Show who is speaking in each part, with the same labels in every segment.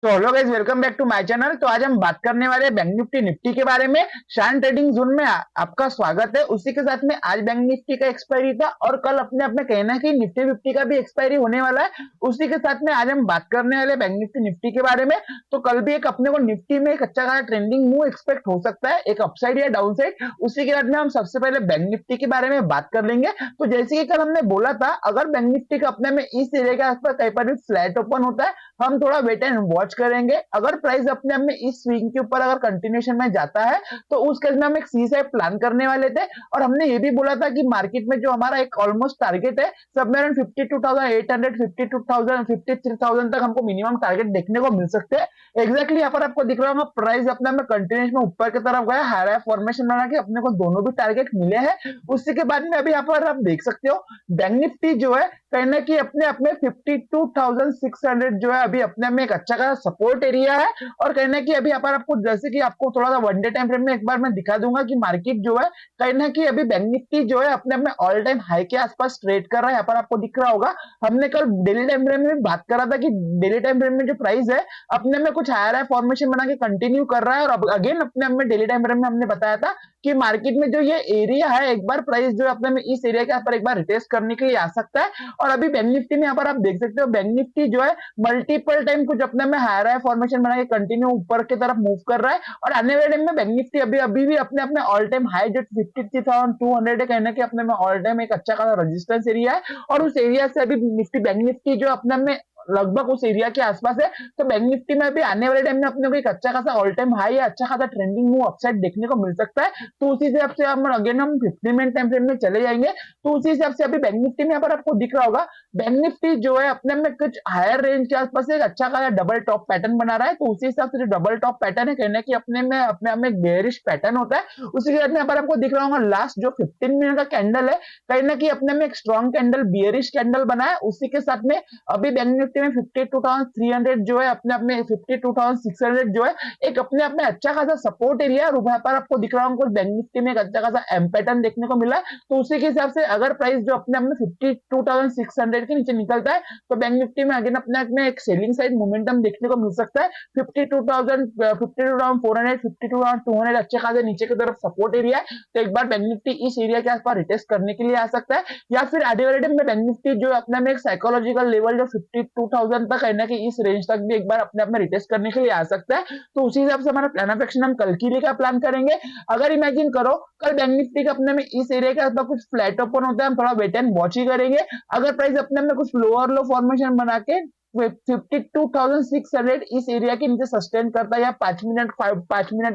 Speaker 1: तो hello guys, welcome back to my channel. तो आज हम बात करने वाले हैं बैंक निफ्टी निफ्टी के बारे में। शान ट्रेडिंग जोन में आपका स्वागत है। उसी के साथ में आज बैंक निफ्टी का एक्सपायरी था और कल अपने अपने कहना कि निफ्टी फिफ्टी का भी एक्सपायरी होने वाला है। उसी के साथ में आज हम बात करने वाले बैंक निफ्टी निफ्टी के बारे में। तो कल भी एक अपने को निफ्टी में एक अच्छा खासा ट्रेंडिंग मूव एक्सपेक्ट हो सकता है, एक अपसाइड या डाउन साइड। उसी के बाद में हम सबसे पहले बैंक निफ्टी के बारे में बात कर लेंगे। तो जैसे कि कल हमने बोला था, अगर बैंक निफ्टी का अपने में इस एरिया के आसपास कहीं पर भी फ्लैट ओपन होता है, हम थोड़ा वेट एंड वॉच करेंगे। अगर प्राइस अपने आप में इस स्विंग के ऊपर अगर कंटिन्यूएशन में जाता है तो उस केस में हम एक सी साइड प्लान करने वाले थे। और हमने ये भी बोला था कि मार्केट में जो हमारा एक ऑलमोस्ट टारगेट है, सब में अराउंड 52,800 52,000 53,000 तक हमको मिनिमम टारगेट देखने को मिल सकते हैं। एग्जैक्टली यहाँ पर आपको दिख रहा होगा, प्राइस अपने में कंटिन्यूस में ऊपर की तरफ गया, हाई फॉर्मेशन बना के अपने को दोनों भी टारगेट मिले हैं। उसी के बाद में अभी यहाँ पर आप देख सकते हो, बैंक निफ्टी जो है कहीं ना कहीं अपने आप में 52,600 जो है अभी अपने में एक अच्छा खासा सपोर्ट एरिया है। और कहीं ना कहीं अभी यहाँ पर आपको, जैसे कि आपको थोड़ा सा वन डे टाइम फ्रेम में एक बार मैं दिखा दूंगा कि मार्केट जो है कहीं ना कहीं अभी बैंक निफ्टी जो है अपने में ऑल टाइम हाई के आसपास ट्रेड कर रहा है। यहाँ पर आपको दिख रहा होगा, हमने कल डेली टाइम फ्रेम में बात करा था कि डेली टाइम फ्रेम में जो प्राइस है अपने में कुछ हायर फॉर्मेशन बना के कंटिन्यू कर रहा है। और अब अगेन अपने में डेली टाइम फ्रेम में हमने बताया था कि मार्केट में जो ये एरिया है, एक बार प्राइस जो अपने में इस एरिया के ऊपर एक बार रिटेस्ट करने के लिए आ सकता है। और अभी बैंक निफ्टी में यहाँ पर आप देख सकते हो, बैंक निफ्टी जो है मल्टीपल टाइम कुछ अपने में हायर हाई फॉर्मेशन बना के कंटिन्यू ऊपर की तरफ मूव कर रहा है। और आने वाले टाइम में बैंक निफ्टी अभी अभी भी अपने अपने ऑल टाइम हाई जो 53,200 है, कहने के अपने में ऑल टाइम एक अच्छा खासा रेजिस्टेंस एरिया है। और उस एरिया से अभी निफ्टी बैंक निफ्टी जो अपने में लगभग उस एरिया के आसपास है। तो बैंक निफ्टी में अभी आने वाले टाइम में अपने को एक अच्छा खासा ऑल टाइम हाई या अच्छा खासा ट्रेंडिंग मूव अपसाइड देखने को मिल सकता है। तो उसी हिसाब से हम अगेन हम 15 मिनट टाइम फ्रेम में चले जाएंगे। तो उसी हिसाब से अभी बैंक निफ्टी में यहाँ पर आपको दिख रहा होगा, बैंक निफ्टी जो है अपने में कुछ हायर रेंज के आसपास एक अच्छा खासा डबल टॉप पैटर्न बना रहा है। तो उसी हिसाब से जो डबल टॉप पैटर्न है, कहना कि अपने आप में एक बेयरिश पैटर्न होता है। उसी के बाद में यहाँ पर आपको दिख रहा होगा, लास्ट जो 15 मिनट का कैंडल है, कहीं ना कहीं अपने में एक स्ट्रॉन्ग कैंडल बियरिश कैंडल बना है। उसी के साथ में अभी बैंक निफ्टी में 52,300 जो है अपने आप में 52,600 जो है एक अपने आप में अच्छा खासा सपोर्ट एरिया। और वहां पर आपको दिख रहा होगा बैंक निफ्टी में एक अच्छा खासा एम पैटर्न देखने को मिला है। तो उसी के हिसाब से अगर प्राइस जो अपने आप में 52,600 के नीचे निकलता है तो बैंक निफ्टी में अगेन अपने आप में एक सेलिंग साइड मोमेंटम देखने को मिल सकता है। 52,000 52,400 52,200 अच्छे खासे नीचे की तरफ सपोर्ट एरिया है। तो एक बार बैंक निफ्टी इस एरिया के आसपास रिटेस्ट करने के लिए आ सकता है, या फिर आने वाले टाइम में बैंक निफ्टी जो अपने में एक साइकोलॉजिकल लेवल जो 52,000 तक है ना कि इस रेंज तक भी एक बार अपने आप में रिटेस्ट करने के लिए आ सकता है। तो उसी हिसाब से हमारा प्लान ऑफ एक्शन हम कल के लिए का प्लान करेंगे। अगर इमेजिन करो कल बैंक निफ्टी का अपने में इस एरिया के आसपास कुछ फ्लैट ओपन होता है, हम थोड़ा वेट एंड वॉच ही करेंगे। अगर प्राइस अपने में कुछ लोअर लो फॉर्मेशन बना के 52,600 इस एरिया के नीचे सस्टेन करता है, या 5 मिनट या 15 मिनट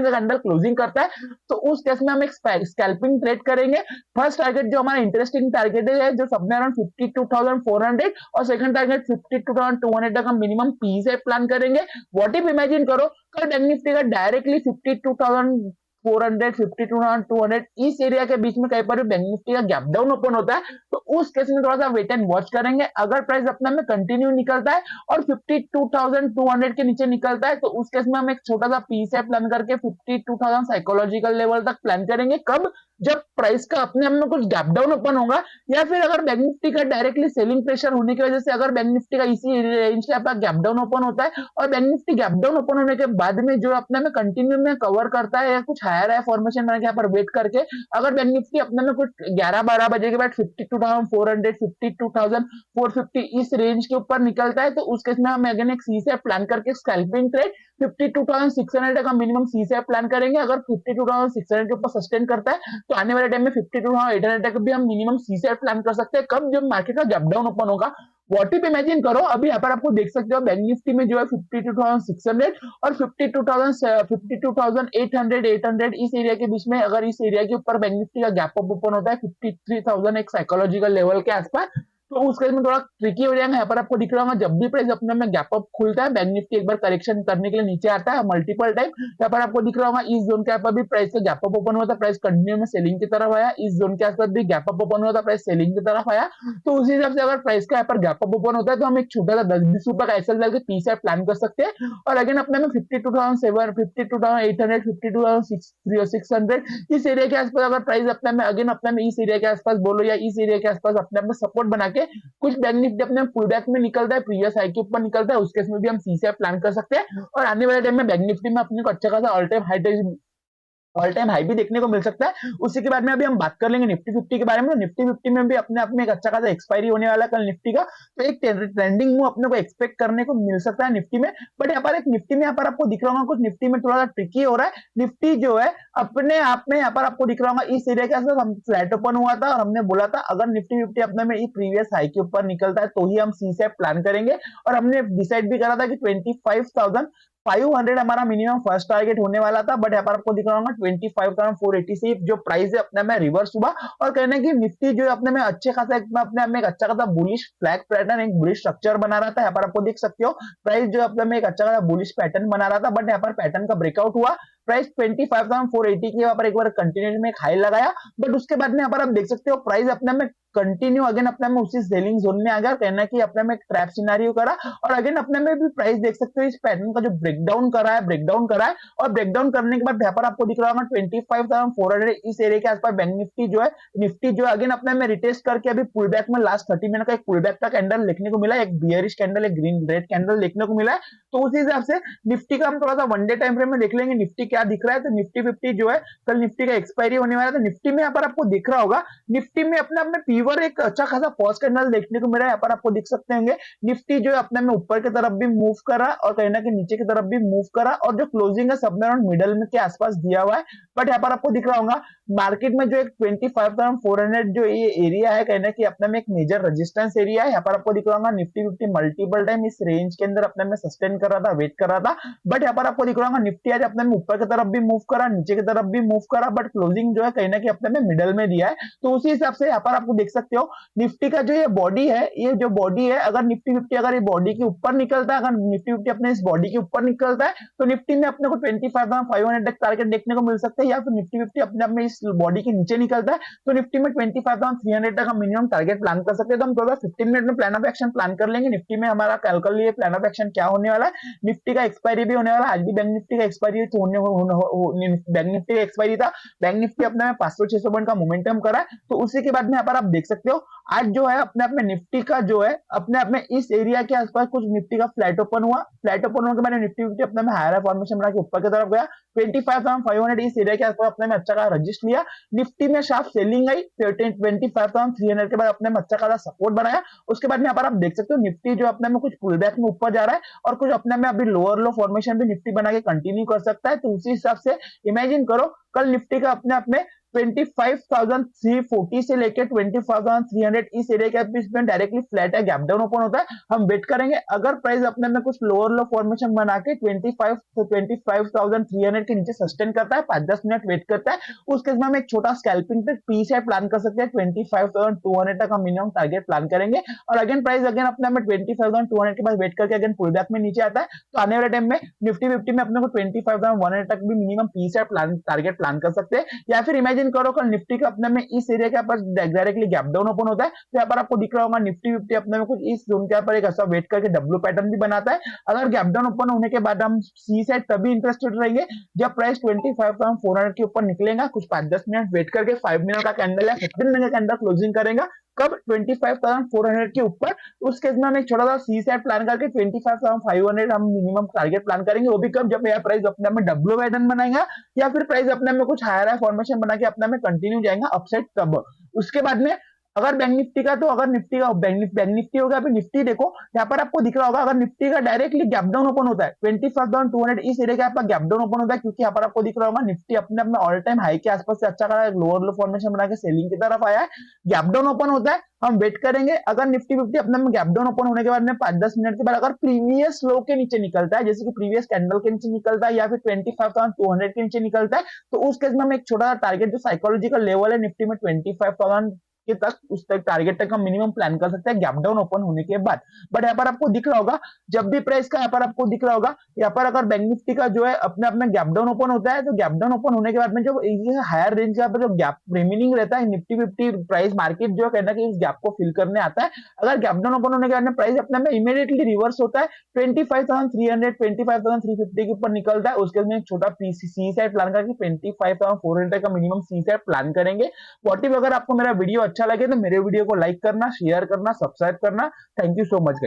Speaker 1: का कैंडल क्लोजिंग करता है, तो उस केस में हम एक स्कैल्पिंग ट्रेड करेंगे। फर्स्ट टारगेट जो हमारा इंटरेस्टिंग टारगेट है, जो सब में अराउंड 52,400, और सेकंड टारगेट 52,200 तक हम मिनिमम पी से प्लान करेंगे। व्हाट इफ इमेजिन करो कल बैंक निफ्टी का डायरेक्टली 52,400 52,200 इस एरिया के बीच में कहीं पर भी बैंक निफ्टी का गैप डाउन ओपन होता है, तो उस केस में थोड़ा सा वेट एंड वॉच करेंगे। अगर प्राइस अपने में कंटिन्यू निकलता है और 52,200 के नीचे निकलता है, तो उस केस में हम एक छोटा सा पी से प्लान करके 52,000 साइकोलॉजिकल लेवल तक प्लान करेंगे। कब? जब प्राइस का अपने आप में कुछ गैप डाउन ओपन होगा, या फिर अगर बैंक निफ्टी का डायरेक्टली सेलिंग प्रेशर होने की वजह से अगर बैंक निफ्टी का इसी रेंज के पास गैप डाउन ओपन होता है, और bank Nifty gap down open होने के बाद में जो अपने में कंटिन्यू में कवर करता है या कुछ हायर है फॉर्मेशन बना के यहाँ पर वेट करके, अगर बैंक निफ्टी अपने में कुछ 11-12 बजे के बाद 52,400 52,450 इस रेंज के ऊपर निकलता है, तो उस केस में हम अगेन एक सी से प्लान करके स्कैल्पिंग ट्रेड 52,600 का मिनिमम सी से प्लान करेंगे। अगर 52,600 के ऊपर सस्टेन करता है तो आने वाले टाइम में 52,800 तक भी हम मिनिमम सी से प्लान कर सकते हैं। कब? जब मार्केट का गैप डाउन ओपन होगा। व्हाट इफ इमेजिन करो, अभी यहाँ पर आपको देख सकते हो बैंक निफ्टी में जो है 52,600 और 52,800 इस एरिया के बीच में, अगर इस एरिया के ऊपर बैंक निफ्टी का गैप अप ओपन होता है 53,000 एक साइकोलॉजिकल लेवल के आसपास, तो उस केस में थोड़ा ट्रिकी हो जाएगा। यहाँ पर आपको दिख रहा होगा, जब भी प्राइस अपने में गैप अप खुलता है, बैंक निफ्टी एक बार करेक्शन करने के लिए नीचे आता है मल्टीपल टाइम। यहाँ पर आपको दिख रहा होगा, इस जोन के आसपास भी प्राइस का गैप अप ओपन हुआ था, प्राइस कंटिन्यू में सेलिंग की तरफ आया। इस जोन के आसपास भी गैप अप ओपन हुआ था, प्राइस सेलिंग की तरफ आया। तो उसी हिसाब से अगर प्राइस का यहाँ पर गैप अप ओपन होता है, तो हम एक छोटा सा 10-20 रुपए का एसएल डाल के पी साइड प्लान कर सकते हैं। और अगेन अपने में 52,700 52,800 52,600 इस एरिया के आसपास अगर प्राइस अपने में अगेन अपने में इस एरिया के आसपास बोलो या इस एरिया के आसपास अपने में सपोर्ट बना के के। कुछ बैंक निफ्टी अपने पुल बैक में निकलता है, प्रीवियस हाई के ऊपर निकलता है, उस केस में भी हम सी से प्लान कर सकते हैं। और आने वाले टाइम में बैंक निफ्टी में अपने को अच्छा खासा ऑल टाइम हाई भी देखने को मिल सकता है। उसी के बाद में अभी हम बात कर लेंगे निफ्टी 50 के बारे में। निफ्टी 50 में भी अपने आप में एक अच्छा खासा एक्सपायरी होने वाला है कल निफ्टी का, तो एक ट्रेंडिंग मूव अपने को एक्सपेक्ट करने को मिल सकता है निफ्टी में। बट यहाँ पर एक निफ्टी में यहाँ पर आपको दिख रहा होगा कुछ निफ्टी में थोड़ा सा ट्रिकी हो रहा है। निफ्टी जो है अपने आप में यहाँ पर आपको दिख रहा होगा इस एरिया के आसपास हम फ्लैट ओपन हुआ था और हमने बोला था अगर निफ्टी 50 अपने में प्रीवियस हाई के ऊपर निकलता है तो ही हम सी से प्लान करेंगे। और हमने डिसाइड भी करा था कि 25,500 हमारा मिनिमम फर्स्ट टारगेट होने वाला था। बट यहाँ पर आपको दिख रहा होगा 25,480 से जो प्राइस है अपने में रिवर्स हुआ और कहना कि निफ्टी जो है अपने में अच्छे खासा अपने में एक अच्छा खासा बुलिश फ्लैग पैटर्न, एक बुलिश स्ट्रक्चर बना रहा था। यहाँ पर आपको देख सकते हो प्राइस जो अपने में एक अच्छा खासा बुलिश पैटर्न बना रहा था, बट यहाँ पर पैटर्न का ब्रेकआउट हुआ। प्राइस 25,480 के यहाँ पर एक बार कंटिन्यू में एक हाई लगाया, बट उसके बाद में यहाँ पर आप देख सकते हो प्राइस अपने में कंटिन्यू अगेन अपने में उसी सेलिंग जोन में आ गया। कहना कि अपने में एक ट्रैप सिनेरियो करा और अगेन अपने में भी प्राइस देख सकते हो इस पैटर्न का जो ब्रेकडाउन करा है और ब्रेकडाउन करने के बाद यहाँ पर आपको दिख रहा होगा 25,400 इस एरिया के आसपास बैंक निफ्टी जो अगेन अपने में रिटेस्ट करके अभी पुल बैक में लास्ट 30 मिनट का एक पुल बैक का कैंडल देखने को मिला, एक बियरिश कैंडल, एक ग्रीन रेड कैंडल देखने को मिला है। तो उस हिसाब से निफ्टी का हम थोड़ा सा वन डे टाइम फ्रेम में देख लेंगे निफ्टी क्या दिख रहा है। तो निफ्टी 50 जो है कल निफ्टी का एक्सपायरी होने वाला है, तो निफ्टी में यहाँ पर आपको दिख रहा होगा निफ्टी में अपने अपने पीवर एक अच्छा खासा पॉज कैंडल देखने को मिला है। यहाँ पर आपको दिख सकते होंगे निफ्टी जो है अपने में ऊपर की तरफ भी मूव करा और कहीं ना कहीं नीचे की तरफ भी मूव करा और जो क्लोजिंग है सब में अराउंड मिडल में के आसपास दिया हुआ है। बट यहाँ पर आपको दिख रहा होगा मार्केट में जो एक 25,400 जो ये एरिया है कहना कि अपने में एक मेजर रेजिस्टेंस एरिया है। यहाँ पर आपको दिख रहा होगा निफ्टी 50 मल्टीपल टाइम इस रेंज के अंदर अपने में सस्टेन कर रहा था, वेट कर रहा था। बट यहाँ पर आपको दिख रहा होगा निफ्टी आज अपने में ऊपर की तरफ भी मूव करा, नीचे की तरफ भी मूव करा, बट क्लोजिंग जो है कहीं ना कहीं अपने में मिडल में दिया है। तो उसी हिसाब से यहाँ पर आपको देख सकते हो निफ्टी का जो ये बॉडी है, ये जो बॉडी है अगर निफ्टी 50 अगर ये बॉडी के ऊपर निकलता है, अगर निफ्टी 50 अपने इस बॉडी के ऊपर निकलता है तो निफ्टी में अपने को 25,500 तक टारगेट देखने को मिल सकता है। या फिर निफ्टी 50 अपने आप में इस बॉडी के नीचे निकलता है तो निफ्टी में 25,300 तक हम मिनिमम टारगेट प्लान कर सकते हैं। तो हम थोड़ा 15 मिनट में प्लान ऑफ एक्शन प्लान कर लेंगे निफ्टी में हमारा कल लिए प्लान ऑफ एक्शन क्या होने वाला है। निफ्टी का एक्सपायरी भी होने वाला है, आज भी बैंक निफ्टी का एक्सपायरी बैंक निफ्टी का एक्सपायरी था। बैंक निफ्टी अपने में 500-600 पॉइंट का मोमेंटम करा है। तो उसी के बाद में यहाँ पर आप देख सकते हो आज जो है अपने आप में निफ्टी का जो है अपने आप में इस एरिया के आसपास कुछ निफ्टी का फ्लैट ओपन हुआ। फ्लैट ओपन होने के बाद निफ्टी 50 अपने में हायर फॉर्मेशन बना के ऊपर की तरफ गया। 25,500 इस एरिया के आसपास अपने में अच्छा खासा रजिस्ट लिया। निफ्टी में शार्प सेलिंग आई 25,300 के बाद अपने में अच्छा खासा सपोर्ट बनाया। उसके बाद में यहाँ पर आप देख सकते हो निफ्टी जो अपने में कुछ पुल बैक में ऊपर जा रहा है और कुछ अपने में अभी लोअर लो फॉर्मेशन भी निफ्टी बना के कंटिन्यू कर सकता है। तो उसी हिसाब से इमेजिन करो कल निफ्टी का अपने आप में 25,340 से लेकर 25,300 इस एरिया के बीच में डायरेक्टली फ्लैट है, गैप डाउन ओपन होता है। हम वेट करेंगे अगर प्राइस अपने में कुछ लोअर लो फॉर्मेशन बना के 25,300 के नीचे सस्टेन करता है, 5-10 मिनट वेट करता है, उस केस में हम एक छोटा स्कैल्पिंग पे पी साइड प्लान कर सकते हैं। 25,200 तक हम मिनिमम टारगेट प्लान करेंगे और अगेन प्राइस अगेन अपने में 25,200 के बाद वेट करके अगेन पुल बैक में नीचे आता है तो आने वाले टाइम में निफ्टी 50 में अपने को 25,100 तक भी minimum P side plan target plan कर सकते हैं। या फिर इमेजिन करो कल निफ्टी का अपने में इस एरिया के पास डायरेक्टली गैप डाउन ओपन होता है तो यहाँ पर आपको दिख रहा होगा निफ्टी 50 अपने में कुछ इस जोन के ऊपर एक ऐसा वेट करके डब्ल्यू पैटर्न भी बनाता है। अगर गैप डाउन ओपन होने के बाद हम सी साइड तभी इंटरेस्टेड रहेंगे जब प्राइस 25,400 के ऊपर निकलेगा, कुछ 5-10 मिनट वेट करके 5 मिनट का कैंडल या 15 मिनट का कैंडल क्लोजिंग करेगा कब 25,400 के ऊपर। उस केस में हम एक छोटा सा सी सेट प्लान करके 25,500 हम मिनिमम टारगेट प्लान करेंगे। वो भी कब जब यह प्राइस अपने में डब्ल्यू पैटर्न बनाएगा या फिर प्राइस अपने में कुछ हायर फॉर्मेशन बना के अपने में कंटिन्यू जाएगा अपसाइड तब। उसके बाद में अगर बैंक निफ्टी का तो अगर निफ्टी का बैंक निफ्टी होगा अभी निफ्टी देखो यहाँ पर आपको दिख रहा होगा अगर निफ्टी का डायरेक्टली गैप डाउन ओपन होता है 25,200 इस एरिया के आपका गैप डाउन ओपन होता है क्योंकि यहाँ पर आपको दिख रहा होगा निफ्टी अपने अपने ऑल टाइम हाई के आसपास से अच्छा खासा लोअर लो फॉर्मेशन बना के सेलिंग की तरफ आया है। गैप डाउन ओपन होता है, हम वेट करेंगे अगर निफ्टी 50 अपने में गैप डाउन ओपन होने के बाद में 5-10 मिनट के बाद अगर प्रीवियस लो के नीचे निकलता है, जैसे कि प्रीवियस कैंडल के नीचे निकलता है या फिर 25,200 के नीचे निकलता है तो उस केस में हम एक छोटा टारगेट जो साइकोलॉजिकल लेवल है निफ्टी में 25,000 के तक उस तक टारगेट तक हम मिनिमम प्लान कर सकते हैं गैप डाउन ओपन होने के बाद। बट यहाँ पर आपको दिख रहा होगा जब भी प्राइस का यहाँ पर आपको दिख रहा होगा यहाँ पर अगर बैंक निफ्टी का जो है अपने अपने गैप डाउन ओपन होता है तो गैप डाउन ओपन होने के बाद में जो हायर रेंज का जो गैप रिमेनिंग रहता है निफ्टी 50 प्राइस मार्केट जो कहना कि इस गैप को फिल करने आता है। अगर गैप डाउन ओपन होने के बाद में प्राइस अपने में इमीडिएटली रिवर्स होता है 25,300 25,350 के ऊपर निकलता है, उसके बाद छोटा पीसी साइड प्लान करके 25,400 का मिनिमम सी साइड प्लान करेंगे। व्हाट इफ अगर आपको मेरा वीडियो अच्छा अच्छा लगे तो मेरे वीडियो को लाइक करना, शेयर करना, सब्सक्राइब करना। Thank you so much.